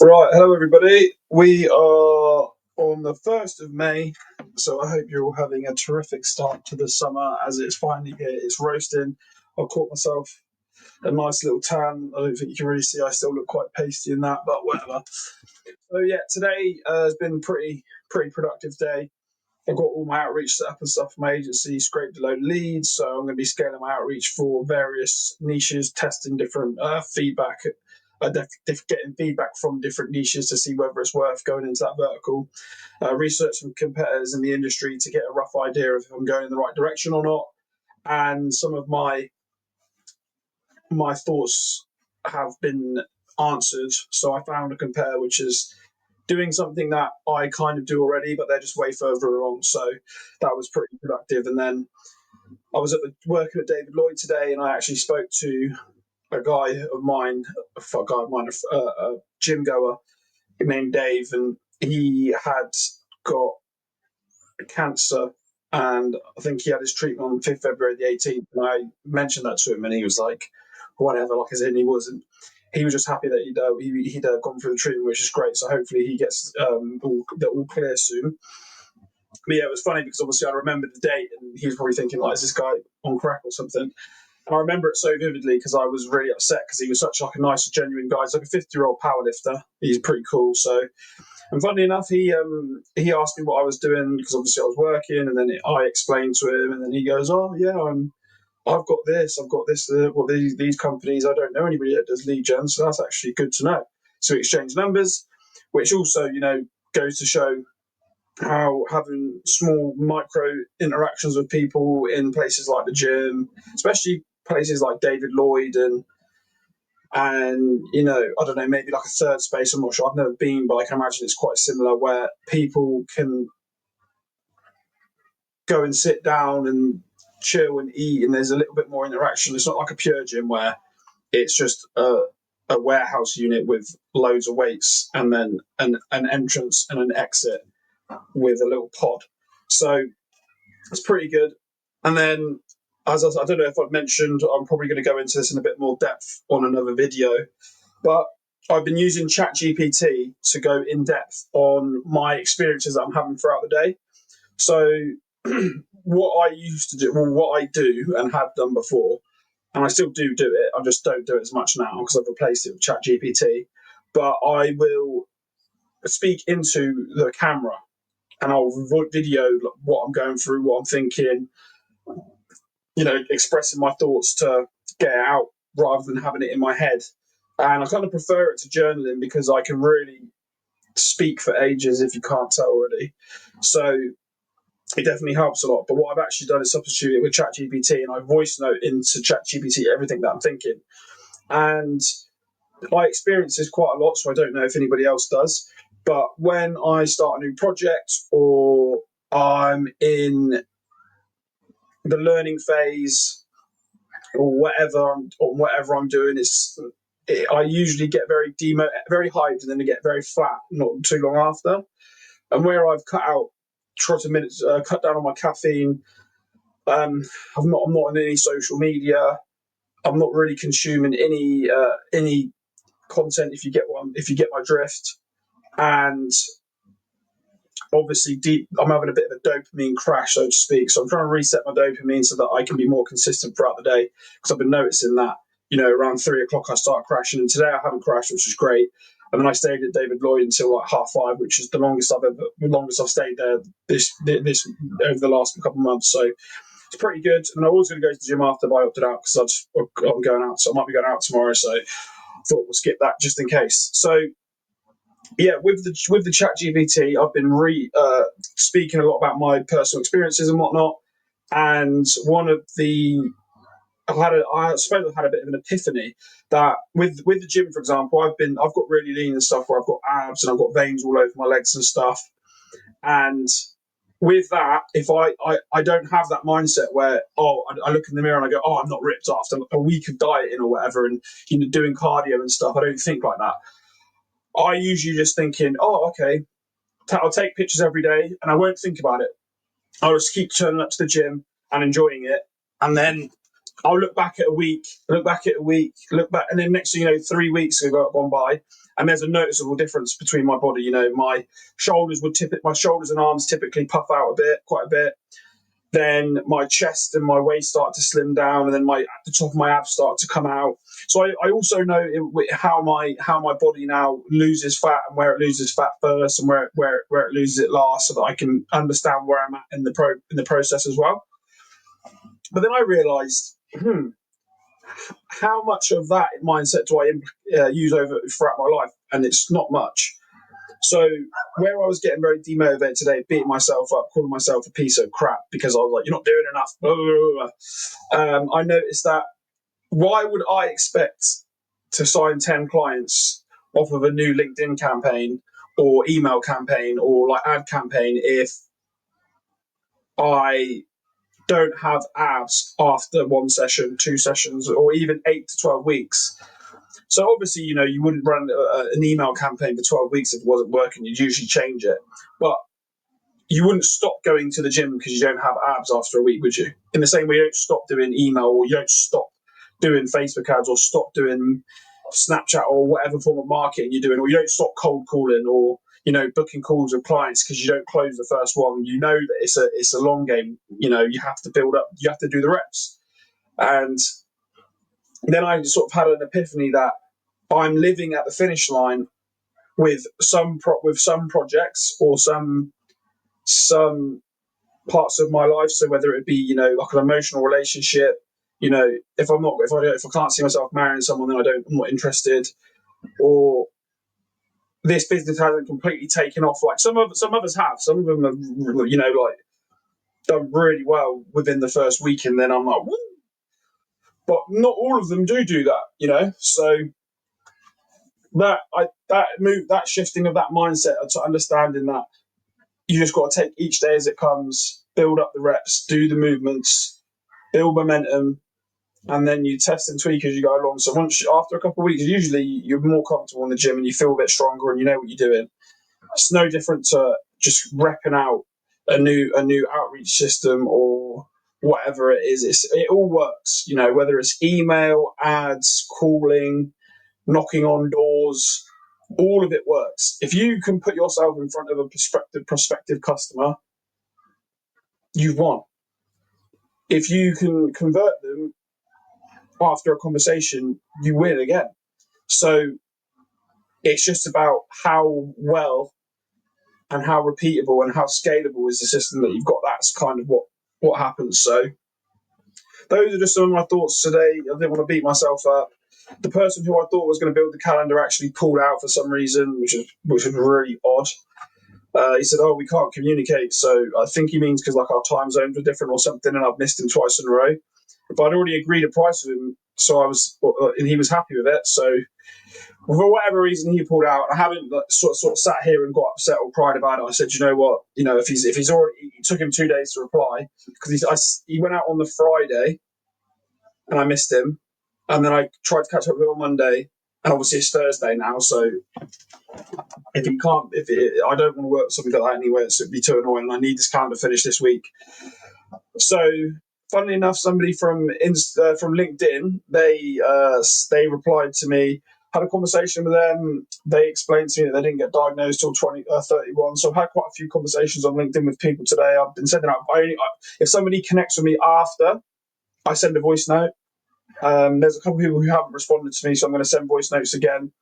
Right, hello everybody. We are on the 1st of May, so I hope you're all having a terrific start to the summer as it's finally here. It's roasting. I've caught myself a nice little tan. I don't think you can really see, I still look quite pasty in that, but whatever. So yeah, today has been pretty productive day. I've got all my outreach set up and stuff for my agency, scraped a load of leads, so I'm going to be scaling my outreach for various niches, testing different feedback, getting feedback from different niches to see whether it's worth going into that vertical. Research some competitors in the industry to get a rough idea of if I'm going in the right direction or not. And some of my thoughts have been answered. So I found a compare which is doing something that I kind of do already, but they're just way further along. So that was pretty productive. And then I was working at David Lloyd today, and I actually spoke to a guy of mine, a gym goer named Dave, and he had got cancer, and I think he had his treatment on 5th February the 18th. And I mentioned that to him, and he was like, whatever, like as in he wasn't. He was just happy that he'd gone through the treatment, which is great. So hopefully he gets all clear soon. But yeah, it was funny because obviously I remembered the date, and he was probably thinking, like, is this guy on crack or something? And I remember it so vividly because I was really upset because he was such like a nice, genuine guy. He's like a 50-year-old powerlifter. He's pretty cool. So, and funny enough, he asked me what I was doing because obviously I was working, and then I explained to him, and then he goes, "Oh yeah, I've got this, well these companies. I don't know anybody that does lead gen, so that's actually good to know." So we exchanged numbers, which also goes to show how having small micro interactions with people in places like the gym, especially places like David Lloyd and I don't know, maybe like a third space. I'm not sure. I've never been, but I can imagine it's quite similar where people can go and sit down and chill and eat, and there's a little bit more interaction. It's not like a pure gym where it's just a warehouse unit with loads of weights and then an entrance and an exit with a little pod. So it's pretty good. And then, I don't know if I've mentioned, I'm probably going to go into this in a bit more depth on another video, but I've been using ChatGPT to go in depth on my experiences that I'm having throughout the day. So, what I used to do, well, what I do and have done before, and I still do it, I just don't do it as much now because I've replaced it with ChatGPT, but I will speak into the camera and I'll video what I'm going through, what I'm thinking, expressing my thoughts to get it out rather than having it in my head. And I kind of prefer it to journaling because I can really speak for ages if you can't tell already. So it definitely helps a lot. But what I've actually done is substitute it with ChatGPT, and I voice note into ChatGPT everything that I'm thinking. And I experience this quite a lot, so I don't know if anybody else does. But when I start a new project or I'm in the learning phase or whatever I'm doing, I usually get very hyped, and then I get very flat not too long after. And where I've cut down on my caffeine. I'm not on any social media. I'm not really consuming any content. If you get my drift, and obviously I'm having a bit of a dopamine crash, so to speak. So I'm trying to reset my dopamine so that I can be more consistent throughout the day, because I've been noticing that around 3 o'clock I start crashing, and today I haven't crashed, which is great. And then I stayed at David Lloyd until like 5:30, which is the longest I've stayed there this over the last couple of months. So it's pretty good. And I was going to go to the gym after, but I opted out because I'm going out, so I might be going out tomorrow. So I thought we'll skip that just in case. So yeah, with the Chat GPT, I've been speaking a lot about my personal experiences and whatnot. And one of the I suppose I've had a bit of an epiphany that with the gym, for example, I've got really lean and stuff where I've got abs and I've got veins all over my legs and stuff. And with that, if I don't have that mindset where I look in the mirror and I go, I'm not ripped after a week of dieting or whatever, and doing cardio and stuff. I don't think like that. I usually just thinking, okay, I'll take pictures every day and I won't think about it. I'll just keep turning up to the gym and enjoying it. And then I'll look back, and then next thing you know, 3 weeks have gone by, and there's a noticeable difference between my body. My my shoulders and arms typically puff out quite a bit. Then my chest and my waist start to slim down, and then the top of my abs start to come out. So I also know how my body now loses fat, and where it loses fat first, and where it loses it last, so that I can understand where I'm at in the process as well. But then I realised, how much of that mindset do I use throughout my life? And it's not much. So where I was getting very demotivated today, beating myself up, calling myself a piece of crap because I was like, "You're not doing enough," blah, blah, blah, blah. I noticed that, why would I expect to sign 10 clients off of a new LinkedIn campaign or email campaign or like ad campaign if I don't have abs after one session, two sessions, or even 8 to 12 weeks? So obviously, you wouldn't run an email campaign for 12 weeks if it wasn't working. You'd usually change it. But you wouldn't stop going to the gym because you don't have abs after a week, would you? In the same way, you don't stop doing email, or you don't stop doing Facebook ads, or stop doing Snapchat, or whatever form of marketing you're doing, or you don't stop cold calling, or booking calls with clients because you don't close the first one. You know that it's a long game. You have to build up. You have to do the reps. And then I sort of had an epiphany that I'm living at the finish line with some projects, or some parts of my life. So whether it be like an emotional relationship, if I can't see myself marrying someone, then I'm not interested. Or this business hasn't completely taken off like some others have. Some of them have like done really well within the first week, and then I'm like, woo! But not all of them do that. So that shifting of that mindset to understanding that you just got to take each day as it comes, build up the reps, do the movements, build momentum, and then you test and tweak as you go along. So after a couple of weeks, usually you're more comfortable in the gym and you feel a bit stronger and you know what you're doing. It's no different to just repping out a new outreach system or whatever it is. It all works, whether it's email, ads, calling, knocking on doors, all of it works. If you can put yourself in front of a prospective customer, you've won. If you can convert them after a conversation, you win again. So it's just about how well and how repeatable and how scalable is the system that you've got. That's kind of what happens. So those are just some of my thoughts today. I didn't want to beat myself up. The person who I thought was going to build the calendar actually pulled out for some reason, which was really odd. He said, "Oh, we can't communicate." So I think he means because like our time zones were different or something, and I've missed him twice in a row. But I'd already agreed a price with him, and he was happy with it. So for whatever reason, he pulled out. I haven't sort of sat here and got upset or cried about it. I said, "You know what? If he's already, it took him 2 days to reply because he went out on the Friday, and I missed him, and then I tried to catch up with him on Monday, and obviously it's Thursday now, so." If he can't, I don't want to work something like that anyway. It'd be too annoying. I need this calendar finished this week. So, funnily enough, somebody from LinkedIn, they replied to me. Had a conversation with them. They explained to me that they didn't get diagnosed till 31. So I've had quite a few conversations on LinkedIn with people today. I've been sending out. If somebody connects with me after, I send a voice note. There's a couple of people who haven't responded to me, so I'm going to send voice notes again.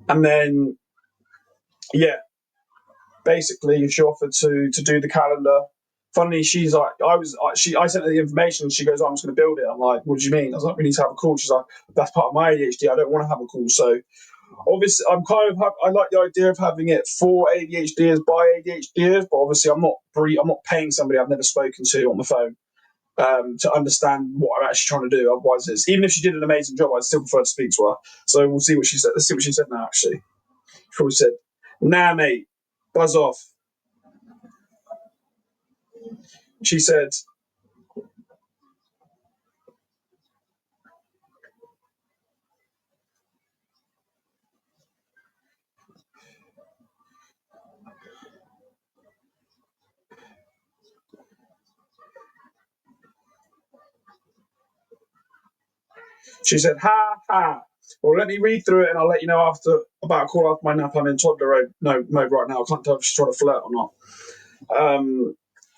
And then, yeah, basically she offered to do the calendar. Funnily, she's like, I sent her the information. She goes, "I'm just going to build it." I'm like, "What do you mean?" I was like, "We need to have a call." She's like, "That's part of my ADHD. I don't want to have a call." So obviously, I like the idea of having it for ADHDers by ADHDers, but obviously, I'm not paying somebody I've never spoken to on the phone to understand what I'm actually trying to do. Otherwise, even if she did an amazing job, I'd still prefer to speak to her. So we'll see what she said. Let's see what she said now. Actually, before we said, "Nah, mate, buzz off." She said, "Ha ha." Well, let me read through it and I'll let you know about a call after my nap. I'm in toddler mode right now. I can't tell if she's trying to flirt or not.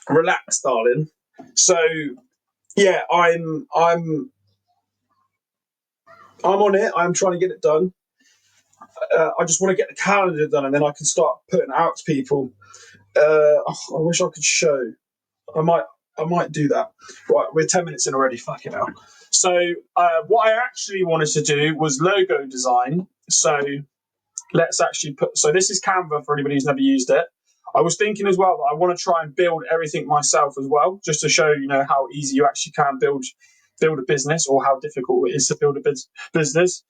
Relax, darling. So yeah, I'm on it. I'm trying to get it done. I just want to get the calendar done and then I can start putting it out to people. I wish I could show. I might do that. Right, we're 10 minutes in already. Fucking hell. So what I actually wanted to do was logo design. So let's actually put. So this is Canva for anybody who's never used it. I was thinking as well that I want to try and build everything myself as well, just to show how easy you actually can build a business or how difficult it is to build a business.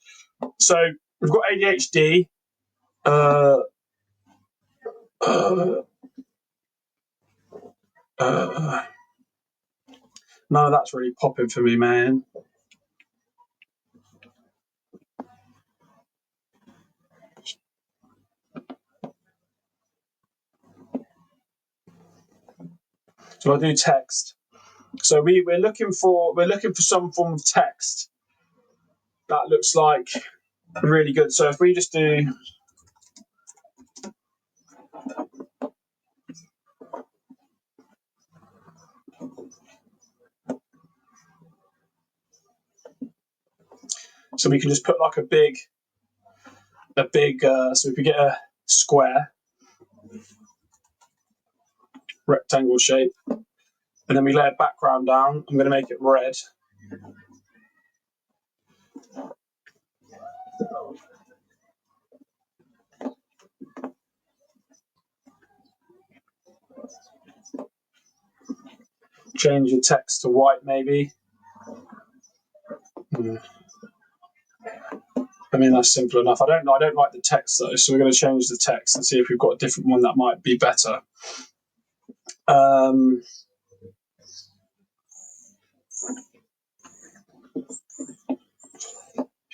So we've got ADHD. Uh, uh, uh, none of that's really popping for me, man. So I do text. So we're looking for some form of text that looks like really good. So if we just do, so we can just put like a big. So if we get a square rectangle shape, and then we lay a background down. I'm going to make it red. Change the text to white, maybe. I mean, that's simple enough. I don't like the text though, so we're going to change the text and see if we've got a different one that might be better. Can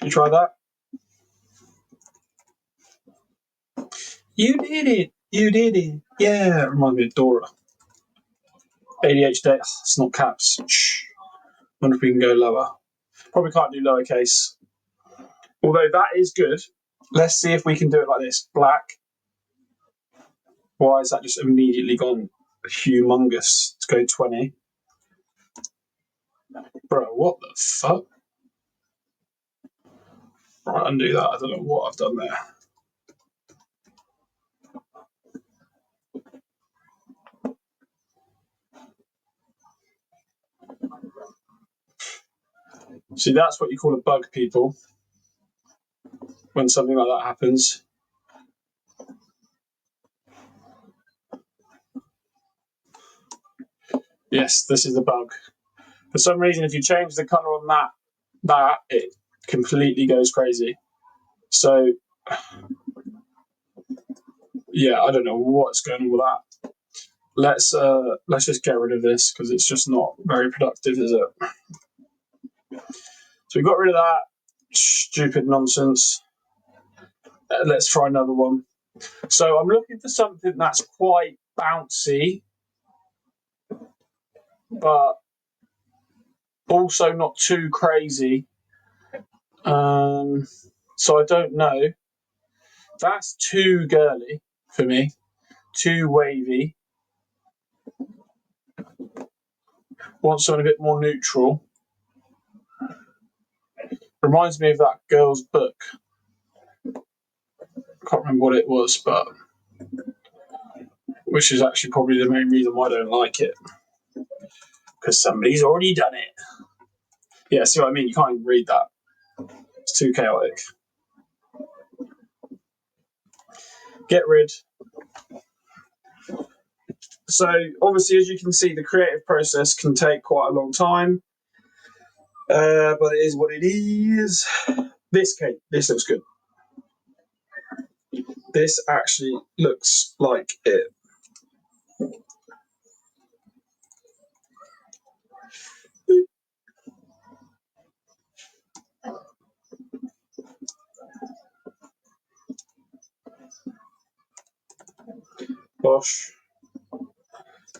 you try that? You did it. You did it. Yeah, it reminds me of Dora. ADHD. It's not caps. Shh. Wonder if we can go lower. Probably can't do lowercase. Although that is good. Let's see if we can do it like this. Black. Why is that just immediately gone humongous to go 20? Bro, what the fuck? Right, undo that. I don't know what I've done there. See, that's what you call a bug, people. When something like that happens. Yes, this is the bug. For some reason, if you change the color on that it completely goes crazy. So, yeah, I don't know what's going on with that. Let's just get rid of this because it's just not very productive, is it? So we got rid of that stupid nonsense. Let's try another one. So I'm looking for something that's quite bouncy, but also not too crazy. So I don't know. That's too girly for me. Too wavy. Want something a bit more neutral. Reminds me of that girl's book. Can't remember what it was, but which is actually probably the main reason why I don't like it. Because somebody's already done it. Yeah, see what I mean? You can't even read that. It's too chaotic. Get rid. So obviously, as you can see, the creative process can take quite a long time. But it is what it is. This looks good. This actually looks like it. Bosh,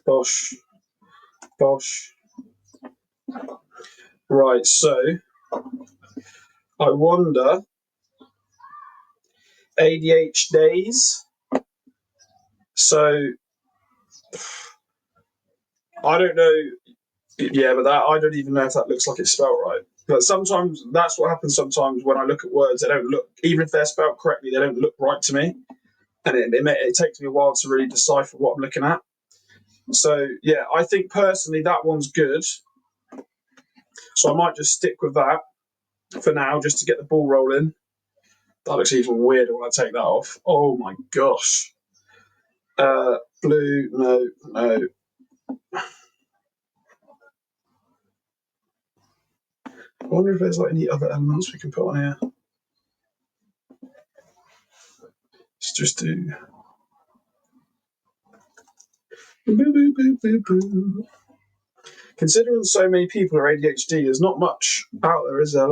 bosh, bosh. Right, so I wonder ADHDays. So I don't know. Yeah, but that I don't even know if that looks like it's spelled right. But sometimes that's what happens. Sometimes when I look at words, they don't look, even if they're spelled correctly, they don't look right to me, and it takes me a while to really decipher what I'm looking at. So yeah, I think personally that one's good. So I might just stick with that for now, just to get the ball rolling. That looks even weirder when I take that off. Oh my gosh. Blue, no, no. I wonder if there's like any other elements we can put on here. Let's just do. Boo, boo, boo, boo, boo. Considering so many people are ADHD, there's not much out there, is there?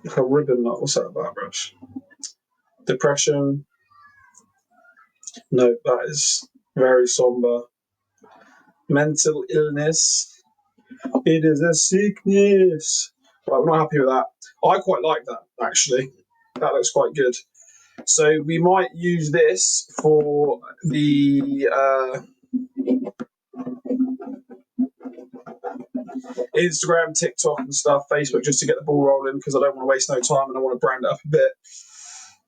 Like a ribbon, like, what's that about, brush? Depression. No, that is very somber. Mental illness. It is a sickness. Right, we're not happy with that. I quite like that, actually. That looks quite good. So we might use this for the Instagram, TikTok, and stuff, Facebook, just to get the ball rolling, because I don't want to waste no time and I want to brand it up a bit.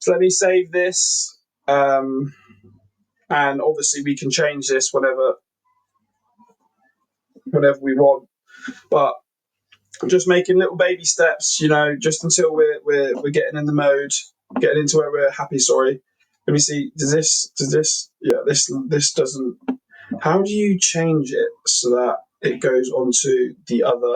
So let me save this, and obviously we can change this whenever we want. But just making little baby steps, just until we're getting in the mode, getting into where we're happy. Sorry. Let me see. Does this? Yeah, this doesn't. How do you change it so that it goes onto the other